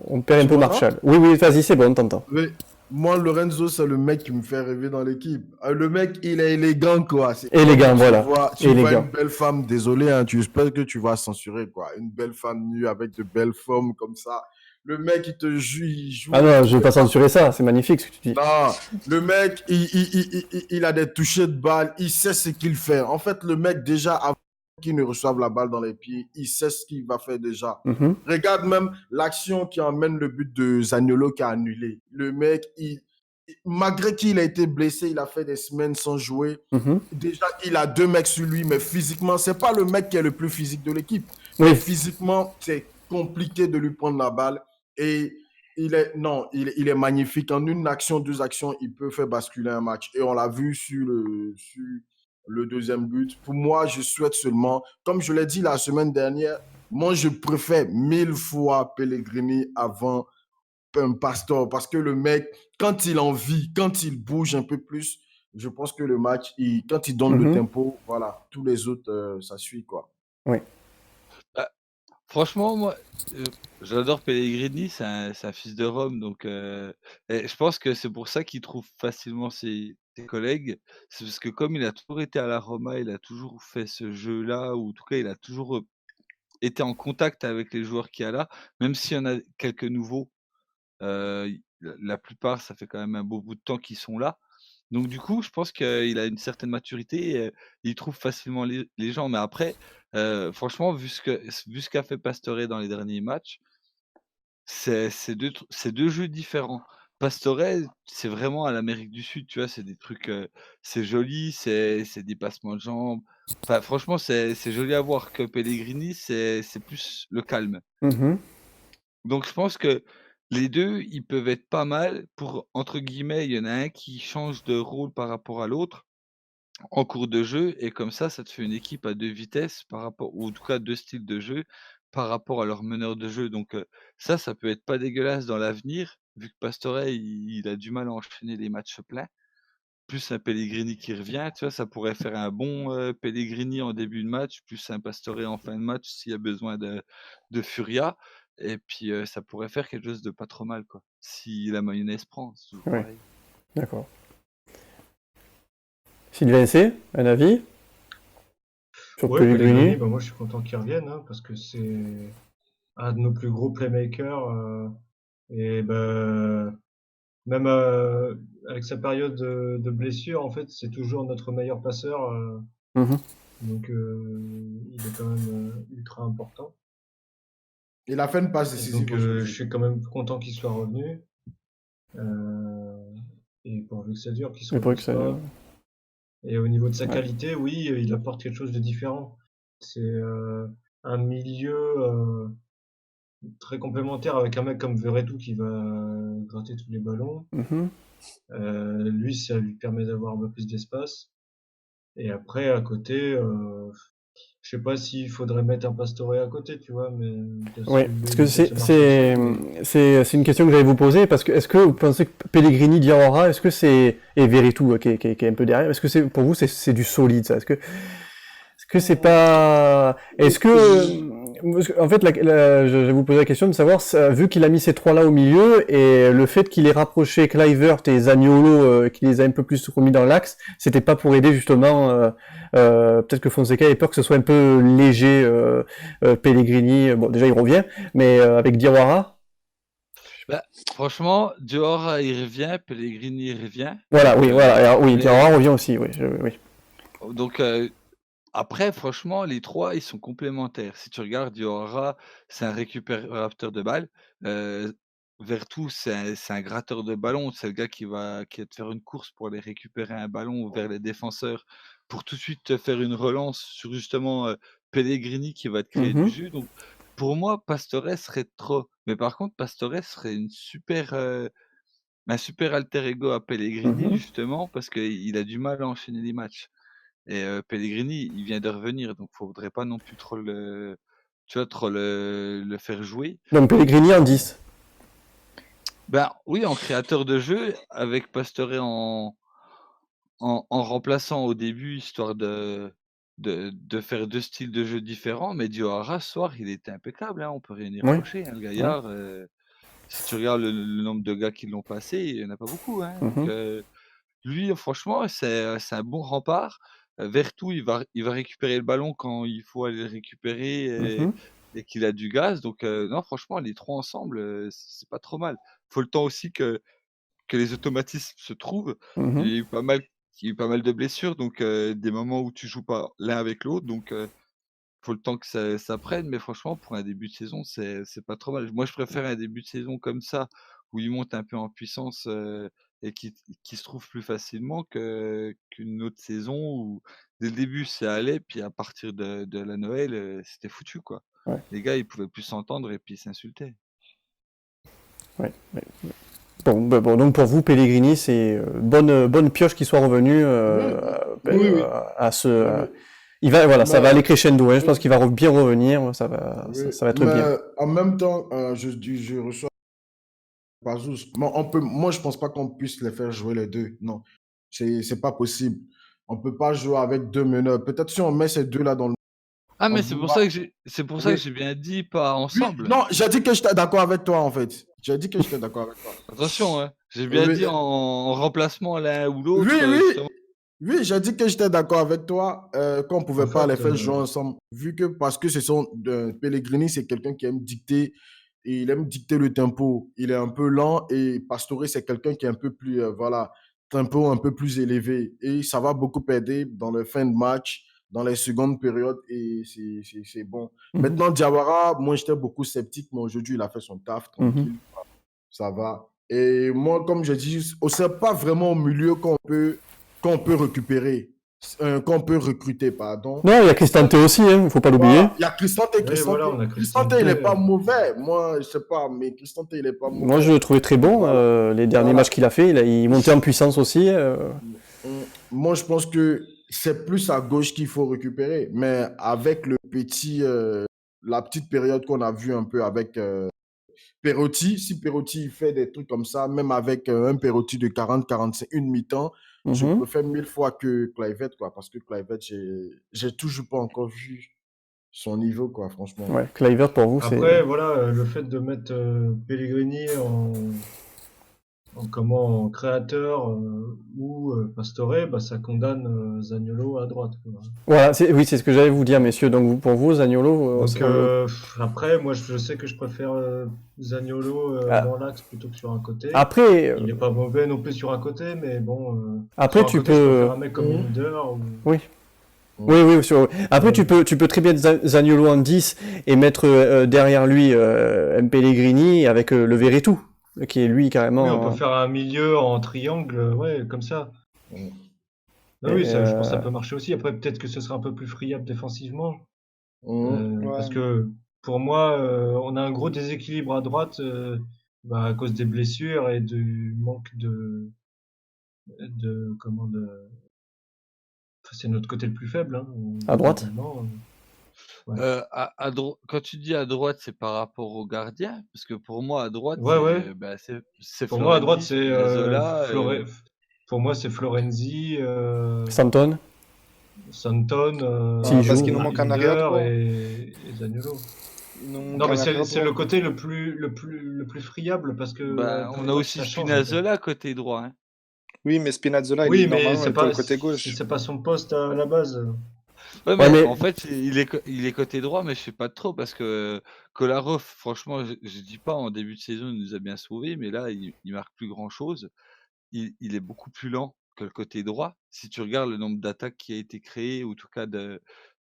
on perd un tu peu m'entends? Marshall. Oui, oui, vas-y, c'est bon, on t'entend. Oui. Moi, Lorenzo, c'est le mec qui me fait rêver dans l'équipe. Le mec, il est élégant, quoi. C'est comme Élégant, voilà. tu vois Élégant. une belle femme, désolé, hein, tu espères que tu vas censurer, quoi. Une belle femme nue avec de belles formes comme ça. Le mec, il joue Ah non, je toutes veux les pas parties. censurer ça, c'est magnifique ce que tu dis. Non, le mec, il a des touchés de balle, il sait ce qu'il fait. En fait, le mec, déjà, avant qu'il ne reçoive la balle dans les pieds, il sait ce qu'il va faire déjà. Mhm, Regarde même l'action qui emmène le but de Zaniolo qui a annulé. Le mec, malgré qu'il a été blessé, il a fait des semaines sans jouer. mhm. Déjà, il a 2 mecs sur lui, mais physiquement, c'est pas le mec qui est le plus physique de l'équipe. Mais Oui. physiquement, c'est compliqué de lui prendre la balle. Et il est magnifique. En une action, 2 actions, il peut faire basculer un match. Et on l'a vu sur le deuxième but. Pour moi, je souhaite seulement, comme je l'ai dit la semaine dernière, moi, je préfère 1000 fois Pellegrini avant un Pastor. Parce que le mec, quand il en vit, quand il bouge un peu plus, je pense que le match, quand il donne le Mhm. tempo, voilà, tous les autres, ça suit, quoi. Oui. Bah, franchement, moi, j'adore Pellegrini, c'est un fils de Rome, donc et je pense que c'est pour ça qu'il trouve facilement ses collègues. C'est parce que comme il a toujours été à la Roma, il a toujours fait ce jeu-là, ou en tout cas, il a toujours été en contact avec les joueurs qu'il y a là, même s'il y en a quelques nouveaux. La plupart, ça fait quand même un beau bout de temps qu'ils sont là. Donc du coup, je pense qu'il a une certaine maturité et il trouve facilement les gens. Mais après, franchement, vu ce qu'a fait Pastore dans les derniers matchs, c'est 2 jeux différents. Pastore, c'est vraiment à l'Amérique du Sud, tu vois? C'est des trucs, c'est joli, c'est des passements de jambes. Enfin, franchement, c'est joli à voir. Que Pellegrini, c'est plus le calme. Mhm. Donc je pense que les 2 ils peuvent être pas mal pour, entre guillemets, il y en a un qui change de rôle par rapport à l'autre en cours de jeu et comme ça te fait une équipe à 2 vitesses par rapport, ou en tout cas 2 styles de jeu par rapport à leur meneur de jeu. Donc ça peut être pas dégueulasse dans l'avenir, vu que Pastore il a du mal à enchaîner les matchs pleins. Plus un Pellegrini qui revient, tu vois? Ça pourrait faire un bon, Pellegrini en début de match, plus un Pastore en fin de match s'il y a besoin de furia et puis, ça pourrait faire quelque chose de pas trop mal, quoi. Si la mayonnaise prend, c'est toujours Ouais, pareil. d'accord. Sylvain C, un avis sur Ouais, Pellegrini, Pellegrini? bah moi je suis content qu'il revienne, hein, parce que c'est un de nos plus gros playmakers. Et bah, même avec sa période de blessure, en fait, c'est toujours notre meilleur passeur. Mhm. Donc il est quand même ultra important. Il a fait une passe Et décisive donc je aujourd'hui. suis quand même content qu'il soit revenu. Euh, et pourvu que ça dure, qu'il se Mais pour que repose ça... pas. Et au niveau de sa Ouais. qualité, oui, il apporte quelque chose de différent. C'est un milieu très complémentaire avec un mec comme Verretou qui va gratter tous les ballons. Mhm. Lui, ça lui permet d'avoir un peu plus d'espace. Et après, à côté, je sais pas s'il faudrait mettre un Pastore à côté, tu vois, mais Ouais, parce que il peut se marcher dessus. c'est une question que j'allais vous poser, parce que est-ce que vous pensez que Pellegrini, Diawara, est-ce que c'est, et Veretout qui est un peu derrière, est-ce que c'est, pour vous, c'est du solide, ça? Est-ce que que c'est pas... Est-ce que... En fait, je vais vous poser la question de savoir, vu qu'il a mis ces trois-là au milieu, et le fait qu'il ait rapproché Kluivert et Zaniolo, qu'il les a un peu plus remis dans l'axe, c'était pas pour aider justement... peut-être que Fonseca ait peur que ce soit un peu léger, Pellegrini, bon déjà il revient, mais avec Diawara. Bah, franchement, Diawara il revient, Pellegrini il revient. Voilà, oui, voilà. Alors, oui, mais- Diawara revient aussi, oui. Oui. Donc après, franchement, les trois ils sont complémentaires. Si tu regardes Diawara, c'est un récupérateur de balles. Vertu, c'est un gratteur de ballon. C'est le gars qui va te faire une course pour aller récupérer un ballon vers les défenseurs pour tout de suite te faire une relance sur justement Pellegrini qui va te créer du jus. Donc pour moi, Pastore serait trop. Mais par contre, Pastore serait un super alter ego à Pellegrini justement parce qu'il a du mal à enchaîner les matchs. Et Pellegrini, il vient de revenir, donc faudrait pas non plus trop le faire jouer. Donc Pellegrini en 10. Ben oui, en créateur de jeu, avec Pastore en remplaçant au début, histoire de faire deux styles de jeu différents. Mais Diawara, ce soir, il était impeccable, hein, on peut rien y Oui. reprocher, hein, le gaillard. Si tu regardes le nombre de gars qui l'ont passé, il n'y en a pas beaucoup. Hein, donc, lui, franchement, c'est un bon rempart. Vertu, il va récupérer le ballon quand il faut aller le récupérer et qu'il a du gaz. Donc, non, franchement, les trois ensemble, c'est pas trop mal. Faut le temps aussi que les automatismes se trouvent. Il y a eu pas mal, de blessures, donc des moments où tu joues pas l'un avec l'autre. Donc, faut le temps que ça prenne. Mais franchement, pour un début de saison, c'est pas trop mal. Moi, je préfère un début de saison comme ça, où il monte un peu en puissance et qui se trouve plus facilement qu'une autre saison où dès le début ça allait, puis à partir de la Noël, c'était foutu quoi. Ouais. Les gars, ils pouvaient plus s'entendre et puis s'insulter. Ouais. Bon, donc pour vous, Pellegrini, c'est bonne pioche qu'il soit revenu Oui. à ce. Il va, voilà, ça va aller crescendo. Hein, je pense qu'il va bien revenir. Ça va être bien. En même temps, je reçois Pazous. Moi, je pense pas qu'on puisse les faire jouer les deux. Non, c'est pas possible. On peut pas jouer avec deux meneurs. Peut-être si on met ces deux-là dans le. Ah, mais on c'est peut pour pas- ça que j'ai bien dit pas Oui, ensemble. non, j'ai dit que j'étais d'accord avec toi, en fait. J'ai dit que j'étais d'accord avec toi. Attention, hein. J'ai bien Oui. dit en remplacement l'un ou l'autre. Oui. justement. Oui, j'ai dit que j'étais d'accord avec toi, qu'on ne pouvait En pas fait, les faire jouer ensemble, parce que Pellegrini, c'est quelqu'un qui aime dicter, et il aime dicter le tempo. Il est un peu lent, et Pastore, c'est quelqu'un qui est un peu plus, tempo un peu plus élevé. Et ça va beaucoup aider dans le fin de match, dans les secondes périodes, et c'est bon. Maintenant, Diawara, moi, j'étais beaucoup sceptique, mais aujourd'hui, il a fait son taf, tranquille, ça va. Et moi, comme je dis, ce n'est pas vraiment au milieu qu'on peut récupérer, qu'on peut recruter, pardon. Non, il y a Cristante aussi, il ne faut pas l'oublier. Il y a Cristante. Voilà, on a Cristante, il n'est pas mauvais. Moi, je sais pas, mais Cristante, il n'est pas mauvais. Moi, je le trouvais très bon. Les derniers matchs qu'il a fait, il montait en puissance aussi. Moi, je pense que c'est plus à gauche qu'il faut récupérer. Mais avec la petite période qu'on a vue un peu avec Perotti, si Perotti fait des trucs comme ça, même avec un Perotti de 40-45, une mi-temps, je préfère 1000 fois que Kluivert, quoi, parce que Kluivert, j'ai toujours pas encore vu son niveau, quoi, franchement. Ouais, Kluivert pour vous, c'est. Après, voilà, le fait de mettre Pellegrini en créateur ou Pastore, bah, ça condamne Zaniolo à droite. Quoi. Voilà, oui, c'est ce que j'allais vous dire, messieurs. Donc pour vous, Zaniolo. Donc, après, moi, je sais que je préfère Zaniolo dans l'axe plutôt que sur un côté. Après. Il n'est pas mauvais non plus sur un côté, mais bon. Après, tu Je peux. préfère un mec comme Leader. Oui. Oui. Après, tu peux très bien Zaniolo en 10 et mettre derrière lui Pellegrini avec le Verretou, qui est lui carrément. Oui, on peut faire un milieu en triangle, ouais, comme ça. Oui, je pense que ça peut marcher aussi. Après, peut-être que ce sera un peu plus friable défensivement. Parce que pour moi, on a un gros déséquilibre à droite à cause des blessures et du manque c'est notre côté le plus faible. Hein, à droite ouais. Quand tu dis à droite, c'est par rapport au gardien? Parce que pour moi, à droite, c'est pour moi, à droite, Florenzi, c'est Zola. pour moi, c'est Florenzi. Santon Santon, S'il parce joue. qu'il nous manque un arrière Rieder droit. et Zaniolo. Il nous manque Non, mais un arrière c'est droit. le côté le plus friable parce que Bah, dans on les a matchs, aussi ça change un peu. Spinazzola côté droit. Hein. Oui, mais Spinazzola, Oui, mais normalement, il est pour le côté gauche. c'est pas son poste à la base. Ouais, Ouais, mais mais en fait, il est côté droit, mais je sais pas trop parce que Kolarov, franchement, je dis pas en début de saison, il nous a bien sauvés, mais là, il marque plus grand-chose. Il est beaucoup plus lent que le côté droit. Si tu regardes le nombre d'attaques qui a été créé, ou en tout cas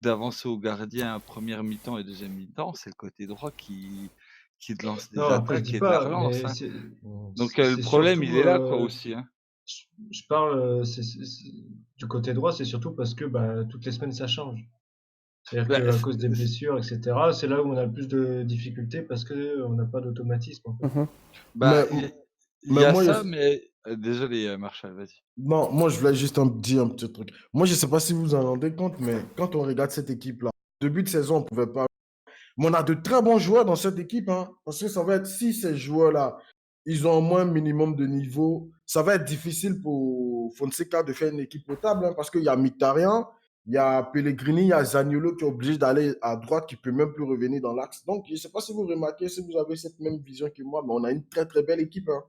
d'avancer au gardien à première mi-temps et deuxième mi-temps, c'est le côté droit qui te lance des Non, après, je attaques dis et de la pas, relance. mais Hein. c'est Donc c'est le problème, il surtout. est là quoi aussi. Hein. Je parle du côté droit, c'est surtout parce que bah, toutes les semaines ça change. C'est-à-dire Bah, qu'à cause des blessures, etc., c'est là où on a le plus de difficultés parce qu'on n'a pas d'automatisme en fait. Mhm. bah, Mais, il mais y a moi, ça, mais désolé, Marshall, vas-y. non, moi, je voulais juste dire un petit truc. Moi, je ne sais pas si vous en rendez compte, mais quand on regarde cette équipe-là, début de saison, on ne pouvait pas. Mais on a de très bons joueurs dans cette équipe, hein, parce que ça va être, si ces joueurs-là, ils ont au moins un minimum de niveau, ça va être difficile pour Fonseca de faire une équipe potable, hein, parce qu'il y a Mkhitaryan, il y a Pellegrini, il y a Zaniolo qui est obligé d'aller à droite, qui ne peut même plus revenir dans l'axe. Donc, je ne sais pas si vous remarquez, si vous avez cette même vision que moi, mais on a une très, très belle équipe. Hein.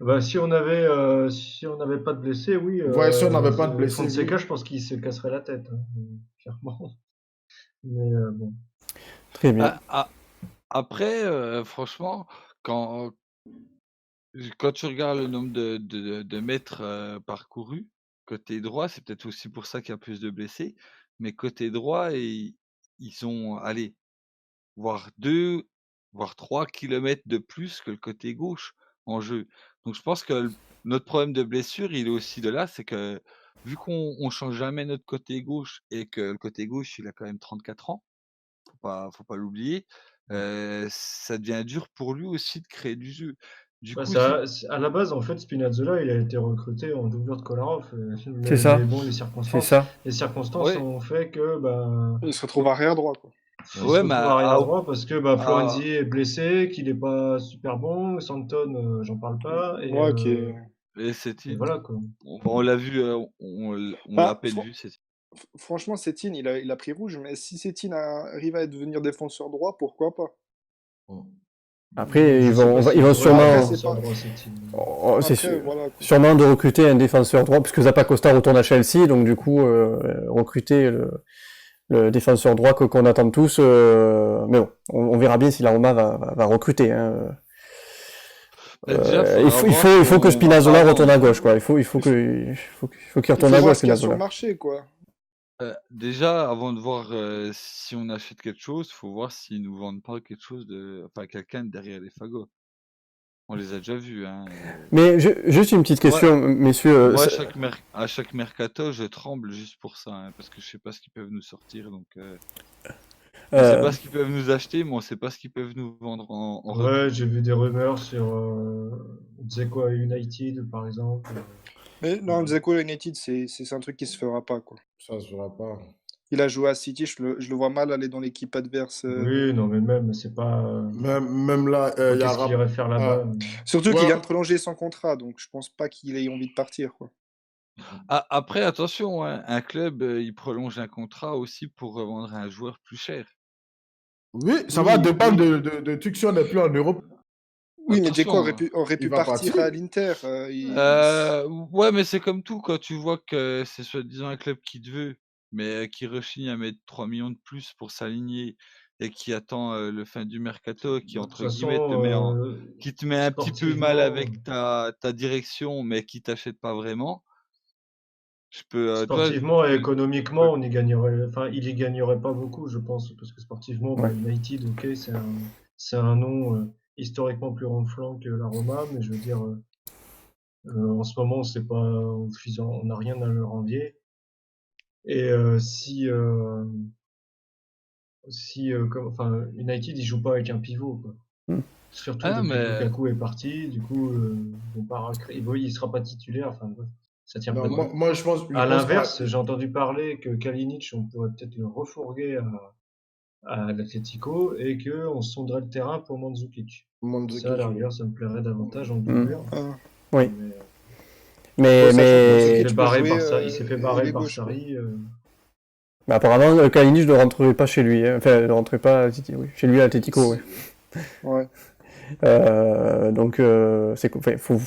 Bah, si on n'avait pas de blessés, oui, Ouais, si on n'avait pas de blessés, Fonseca, oui. je pense qu'il se casserait la tête, hein, clairement. Mais bon. très bien. Après, franchement, quand, quand tu regardes le nombre de mètres parcourus, côté droit, c'est peut-être aussi pour ça qu'il y a plus de blessés, mais côté droit, ils ont, allez, voire 2, voire 3 kilomètres de plus que le côté gauche en jeu. Donc je pense que notre problème de blessure, il est aussi de là, c'est que vu qu'on ne change jamais notre côté gauche et que le côté gauche, il a quand même 34 ans, faut pas l'oublier, ça devient dur pour lui aussi de créer du jeu. Du Bah, coup, si à la base, en fait, Spinazzola, il a été recruté en doublure de Kolarov. C'est ça. Mais bon, C'est ça. les circonstances ouais, ont fait que bah, Il se retrouve arrière droit, quoi. il se ouais, mais retrouve arrière droit parce que bah, Florenzi est blessé, qu'il n'est pas super bon. Santon, j'en parle pas. Ouais, ok. et c'était, Et voilà quoi. on l'a vu, on l'a à Bah, peine vu. franchement, Setine, il a pris rouge, mais si Setine arrive à devenir défenseur droit, pourquoi pas? Après, Je sais pas ils s'il vont devrait sûrement, être c'est défenseur pas- droit, cette team. c'est Après, voilà, quoi. sûrement de recruter un défenseur droit, puisque Zappacosta retourne à Chelsea, donc du coup, recruter le défenseur droit qu'on attend tous. Mais bon, on verra bien si la Roma va recruter. Hein. Déjà, Il faut que Spinazzola retourne à gauche, quoi. Il faut qu'il Il retourne faut à voir gauche, ce qu'il y a sur Spinazzola. le marché, quoi. Déjà, avant de voir si on achète quelque chose, faut voir s'ils nous vendent pas quelque chose enfin quelqu'un derrière les fagots. On les a déjà vus, hein. Mais juste une petite question, messieurs. Moi, à chaque mercato, je tremble juste pour ça, hein, parce que je sais pas ce qu'ils peuvent nous sortir, donc on sait pas ce qu'ils peuvent nous acheter, mais on sait pas ce qu'ils peuvent nous vendre en retour. Ouais, j'ai vu des rumeurs sur Dzeko à United, par exemple. Mais non, Dzeko United, c'est un truc qui se fera pas, quoi. Ça se fera pas. Il a joué à City, je le vois mal aller dans l'équipe adverse. Oui, non, mais même, c'est pas. Même là, il y a Qu'est-ce qu'il irait faire là-bas? Surtout Ouais. qu'il vient de prolonger son contrat, donc je pense pas qu'il ait envie de partir, quoi. Après, attention, hein, un club, il prolonge un contrat aussi pour revendre un joueur plus cher. Oui, ça va dépendre de Tuxio n'est plus en Europe. Oui, mais Attention, Dzeko aurait pu il va partir partir. à l'Inter. Ouais, mais c'est comme tout, quand tu vois que c'est soi-disant un club qui te veut, mais qui rechigne à mettre 3 millions de plus pour s'aligner et qui attend le fin du mercato, qui De entre toute guillemets façon, qui te met un petit peu mal sportivement, avec ta direction, mais qui t'achète pas vraiment. Je peux, toi, sportivement et économiquement, on y gagnerait. Enfin, il y gagnerait pas beaucoup, je pense, parce que sportivement, bah, United, ok, c'est un nom historiquement plus ronflant que la Roma, mais je veux dire, en ce moment, c'est pas, on n'a rien à leur envier. Et enfin, United, il joue pas avec un pivot, quoi. Surtout Ah, depuis que mais Lukaku est parti, du coup, il sera pas titulaire. Enfin, ça tient Non, pas debout. moi, je pense. À l'inverse, j'ai entendu parler que Kalinic, on pourrait peut-être le refourguer à l'Atlético et que on sonderait le terrain pour Mandzukic. Ça, à la rigueur, ça me plairait davantage en doublure. Oui. Mais Mais il s'est fait barrer par ailier Sarri. gauche, quoi. Mais apparemment, Kalinic ne rentrerait pas chez lui. Hein. Enfin, ne rentrerait pas chez lui à Atletico. Ouais. Donc, faut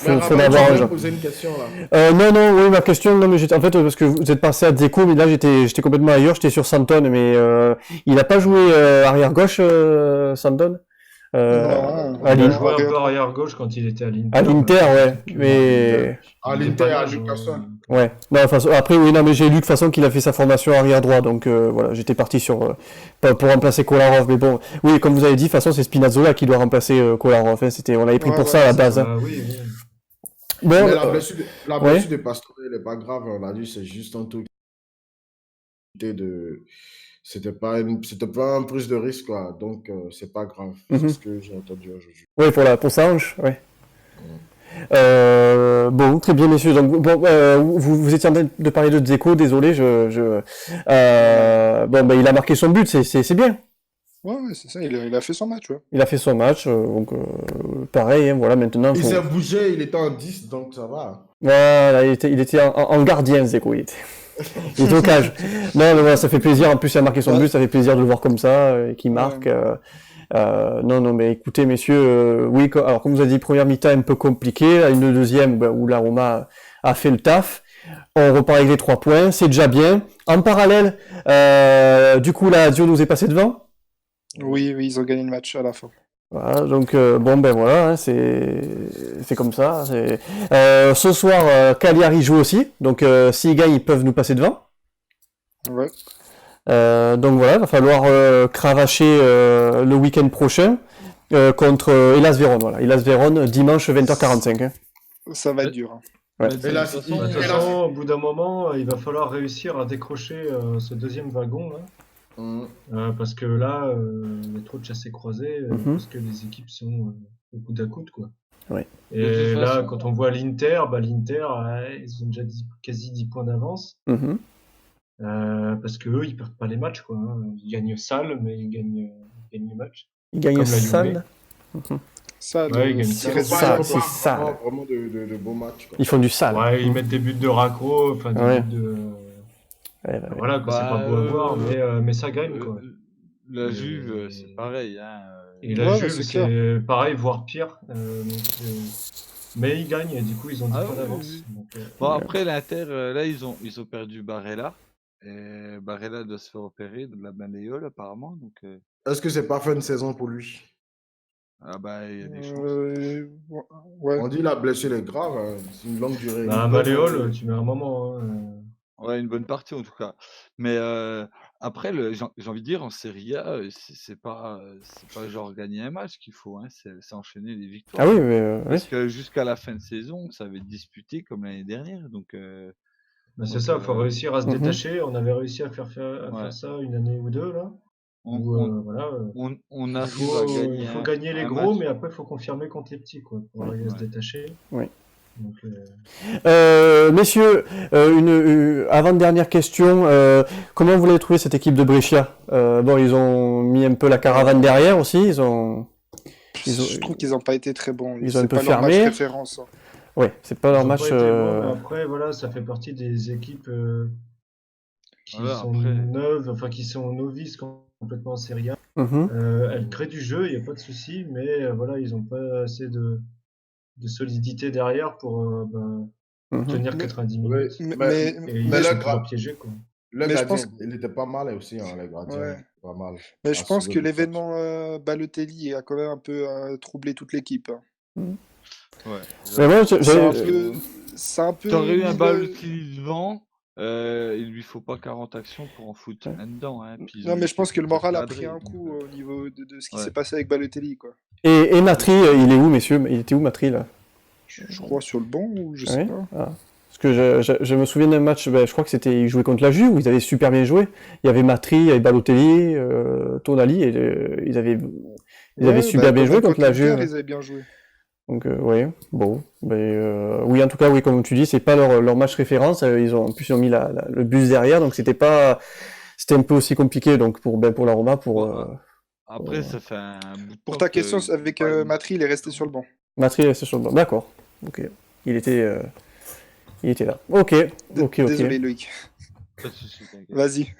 Mais d'avoir un je genre. poser une question là. Non, oui, ma question, non, mais en fait, parce que vous êtes passé à Dzeko, mais là, j'étais complètement ailleurs, j'étais sur Santon, mais il n'a pas joué arrière-gauche, Santon Non, à Il a l'In- joué un peu arrière- arrière-gauche quand il était à l'Inter. à l'Inter, ouais, Il mais... À était l'Inter, pas à là, Newcastle. Ouais. Non, après, oui, non, mais j'ai lu de toute façon qu'il a fait sa formation arrière-droit, donc voilà, j'étais parti sur... pour remplacer Kolarov, mais bon, oui, comme vous avez dit, de toute façon, c'est Spinazzola qui doit remplacer Kolarov, hein, on l'avait pris Ouais, pour ouais, ça à la c'est base. Hein. Oui, oui. Bon, Mais la blessure de Pastore, elle n'est pas grave. On a dit c'est juste un truc de. C'était pas une prise de risque, quoi. Donc, c'est pas grave. C'est ce que j'ai entendu aujourd'hui. oui, pour sa hanche, ouais. Bon, très bien, messieurs. Donc, bon, vous étiez en train de parler de Dzeko, désolé, bon, ben, il a marqué son but, c'est bien. Ouais, c'est ça, il a fait son match, ouais. Il a fait son match, donc pareil, hein, voilà, maintenant... Il s'est bougé, il était en 10, donc ça va. Voilà, il était en gardien, Dzeko, il était au cage. Non, mais voilà, ça fait plaisir, en plus il a marqué son but, ça fait plaisir de le voir comme ça, et qu'il marque. Non, mais écoutez, messieurs, oui, alors comme vous avez dit, première mi-temps un peu compliquée, là, une deuxième où la Roma a fait le taf. On repart avec les 3 points, c'est déjà bien. En parallèle, du coup, la Lazio nous est passé devant. Oui, ils ont gagné le match à la fin. Voilà, donc bon ben voilà, hein, c'est comme ça. Ce soir, Cagliari joue aussi, donc s'ils gagnent, ils peuvent nous passer devant. Ouais. Donc voilà, il va falloir cravacher le week-end prochain contre Hellas Vérone. Voilà, Hellas Vérone, dimanche 20h45. Hein. Ça va être dur. Hein. Ouais. De toute façon, au bout d'un moment, il va falloir réussir à décrocher ce deuxième wagon là. Parce que là, il y a trop de chassés croisés, parce que les équipes sont au coude à coude, quoi. Ouais. Et là, quand on voit l'Inter, ils ont déjà quasi 10 points d'avance. Parce que eux, ils perdent pas les matchs, quoi. Hein. Ils gagnent sale, mais ils gagnent les matchs. Ils gagnent Comme la sale. Ça, Ouais, ils gagnent c'est sale. Vraiment de beaux matchs. Quoi. Ils font du sale. Ouais, ils mettent des buts de raccro, enfin des buts de... Voilà, quoi, c'est pas beau à voir, mais ça gagne, quoi. La Juve, c'est pareil. Hein. Et la Juve, c'est pareil, voire pire. Mais ils gagnent, et du coup, ils ont 10 points d'avance. Donc, bon, après, l'Inter, là, ils ont perdu Barella. Et Barella doit se faire opérer de la banéole, apparemment. Donc, est-ce que c'est pas fin de saison pour lui? Ah bah, il y a des chances. Ouais. On dit la blessure est grave, hein. C'est une longue durée. Bah, Maléole, tu mets un moment. Hein. Ouais, une bonne partie en tout cas. Mais après, j'ai envie de dire, en Serie A, c'est pas genre gagner un match qu'il faut, hein, c'est enchaîner les victoires. Ah oui, mais Parce que jusqu'à la fin de saison, ça va être disputé comme l'année dernière. Donc, bah, c'est ça, il faut réussir à se détacher. On avait réussi à faire Ouais. ça une année ou deux, là. on arrive à gagner. Il faut gagner les gros, mais après, il faut confirmer contre les petits, quoi, pour arriver à se détacher. Oui. Donc, messieurs, une avant-dernière question. Comment vous l'avez trouvé cette équipe de Brescia? Bon, ils ont mis un peu la caravane derrière aussi. Je trouve qu'ils n'ont pas été très bons. Ils ont un peu pas leur fermé. match référence. Hein. Ouais, c'est pas leur ils ont match. pas été bons, mais après, voilà, ça fait partie des équipes qui sont neuves, enfin qui sont novices complètement en Serie A. Elles créent du jeu, il n'y a pas de souci, mais voilà, ils n'ont pas assez de solidité derrière pour tenir 90 minutes. Mais ils sont toujours piégés, quoi. Le gardien, il était pas mal aussi, hein, les gardiens. Ouais. Pas mal. Mais je pense que l'événement Balotelli a quand même un peu troublé toute l'équipe. Hein. Ouais. Mais moi, c'est un peu. T'aurais eu un Balotelli devant. Il lui faut pas 40 actions pour en foutre un dedans. Hein, puis non, mais je pense que le moral a pris un coup au niveau de ce qui s'est passé avec Balotelli, quoi. Et Matri, il est où, messieurs? Il était où, Matri, là? Je crois sur le banc, ou je sais pas. Ah. Parce que je me souviens d'un match, je crois que c'était, ils jouaient contre la Juve, où ils avaient super bien joué. Il y avait Matri, il y avait Balotelli, Tonali, et ils avaient super bien joué contre la Juve. Ils avaient bien joué. Donc, oui, bon. Oui, en tout cas, oui, comme tu dis, c'est pas leur match référence. En plus, ils ont mis le bus derrière, donc c'était un peu aussi compliqué, donc pour la Roma, Après, ça fait un bout de Pour temps ta question, avec Matri, il est resté sur le banc. Matri est resté sur le banc, d'accord. Ok. Il était là. Ok. Désolé, Loïc. Pas de soucis, t'inquiète. Vas-y.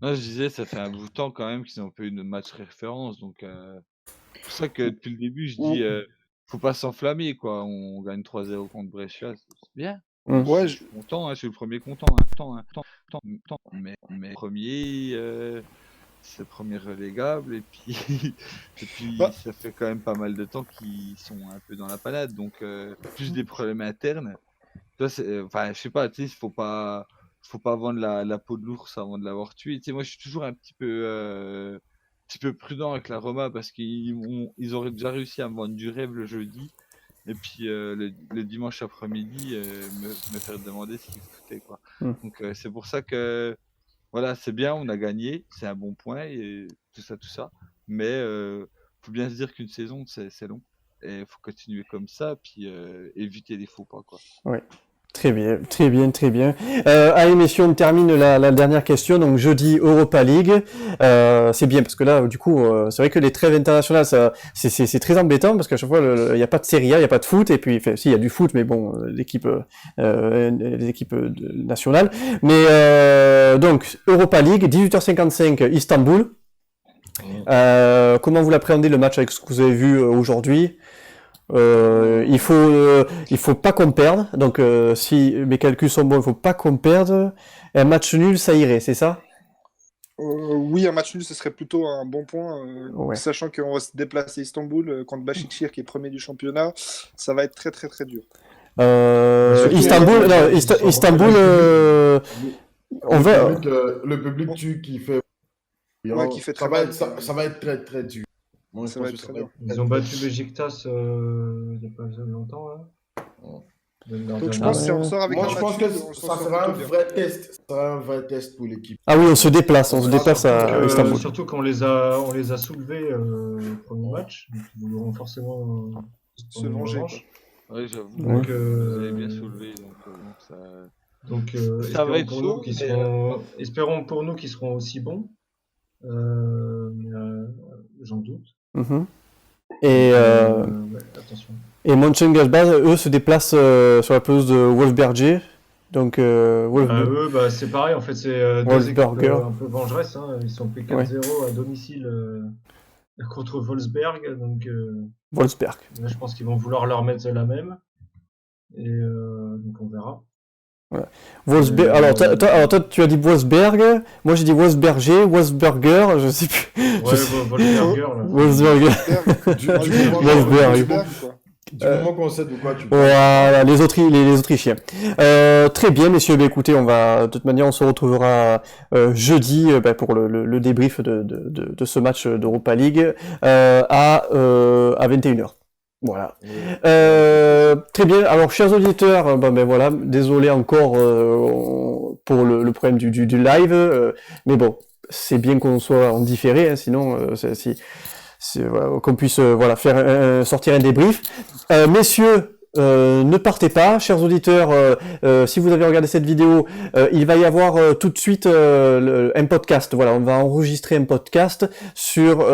Non, je disais, ça fait un bout de temps quand même qu'ils n'ont pas eu de match référence. Donc, c'est pour ça que depuis le début, je dis, faut pas s'enflammer, quoi. On gagne 3-0 contre Brescia, c'est bien. Moi, Ouais, je suis content, hein, je suis le premier content. Mais premier, c'est le premier relégable. Et puis, et puis, bah, ça fait quand même pas mal de temps qu'ils sont un peu dans la panade. Donc, plus des problèmes internes. Toi, enfin, je sais pas, tu sais, faut pas vendre la peau de l'ours avant de l'avoir tué. Tu sais, moi, je suis toujours un petit peu prudent avec la Roma parce ils auraient déjà réussi à me vendre du rêve le jeudi. Et puis, le dimanche après-midi, me faire demander ce qu'ils foutaient, quoi. Mm. Donc, c'est pour ça que, voilà, c'est bien, on a gagné, c'est un bon point et tout ça. Mais, faut bien se dire qu'une saison, c'est long. Et faut continuer comme ça, puis éviter les faux pas, quoi. Ouais. Très bien, très bien, très bien. Allez messieurs, on termine la dernière question. Donc jeudi Europa League, c'est bien parce que là, du coup, c'est vrai que les trêves internationales, c'est très embêtant parce qu'à chaque fois, il n'y a pas de Serie A, il n'y a pas de foot, et puis, enfin, si, il y a du foot, mais bon, les équipes nationales. Mais donc Europa League, 18h55, Istanbul. Comment vous l'appréhendez le match avec ce que vous avez vu aujourd'hui? Il faut pas qu'on perde. Donc, si mes calculs sont bons, il faut pas qu'on perde. Un match nul, ça irait, c'est ça? oui, un match nul, ce serait plutôt un bon point, Ouais. sachant qu'on va se déplacer à Istanbul contre Başakşehir qui est premier du championnat. Ça va être très très très dur. Surtout Istanbul, avec non, les gens qui Istanbul, on va. Le public turc qui fait. Ouais, qui fait très mal. Ça va être très très dur. Moi, je Ça pense va que être ça très va dur. être Ils ont battu Beşiktaş il n'y a pas longtemps, là. Donc je pense que si on sort avec Moi, un je match pense nul, que on s'en ça sort sera un plutôt bien. vrai test. Ça sera un vrai test pour l'équipe. Ah oui, on se déplace à Istanbul. Surtout qu'on les a soulevés au premier match. Donc ils voudront forcément Se prendre une venger, revanche. Ouais, j'avoue. Donc, Vous avez bien soulevé, donc ça. Ça va être chaud, espérons pour nous qu'ils seront aussi bons. J'en doute. Mhm. Et ouais, attention. et Mönchengladbach, eux, se déplacent sur la pelouse de Wolfsberger. Donc, Eux, c'est pareil, en fait, c'est deux équipes Wolfsberger. un peu vengeresses. Hein. Ils sont pris 4-0 à domicile contre Wolfsberg. Donc, Wolfsberg. là, je pense qu'ils vont vouloir leur mettre la même. Et donc, on verra. Voilà. Alors, toi, tu as dit Wolfsberg, moi j'ai dit Wolfsberger, Wolfsberger, je sais plus. Ouais, Wolfsberger. Wolfsberger. Wolfsberg, quoi. Du moment qu'on sait de quoi tu parles. Voilà, les Autrichiens. Très bien, messieurs. Écoutez, de toute manière, on se retrouvera jeudi pour le débrief de ce match d'Europa League à 21h. Voilà. Très bien. Alors, chers auditeurs, voilà, désolé encore pour le problème du live, mais bon, c'est bien qu'on soit en différé, hein, sinon, qu'on puisse faire sortir un débrief. Messieurs, ne partez pas, chers auditeurs. Si vous avez regardé cette vidéo, il va y avoir tout de suite un podcast. Voilà, on va enregistrer un podcast sur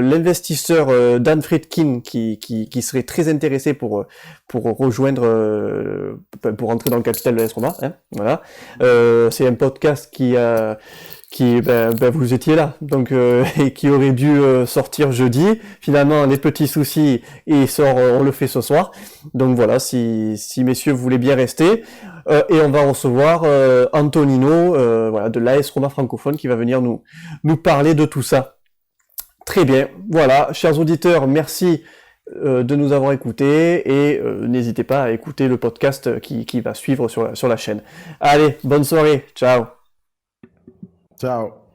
l'investisseur Dan Friedkin qui serait très intéressé pour rejoindre, pour entrer dans le capital de l'AS Roma. Hein, voilà, c'est un podcast qui vous étiez là, donc et qui aurait dû sortir jeudi. Finalement, les petits soucis, il sort, on le fait ce soir. Donc voilà, si messieurs vous voulez bien rester, et on va recevoir Antonino, de l'AS Roma francophone, qui va venir nous parler de tout ça. Très bien, voilà, chers auditeurs, merci de nous avoir écoutés et n'hésitez pas à écouter le podcast qui va suivre sur la chaîne. Allez, bonne soirée, ciao. Ciao.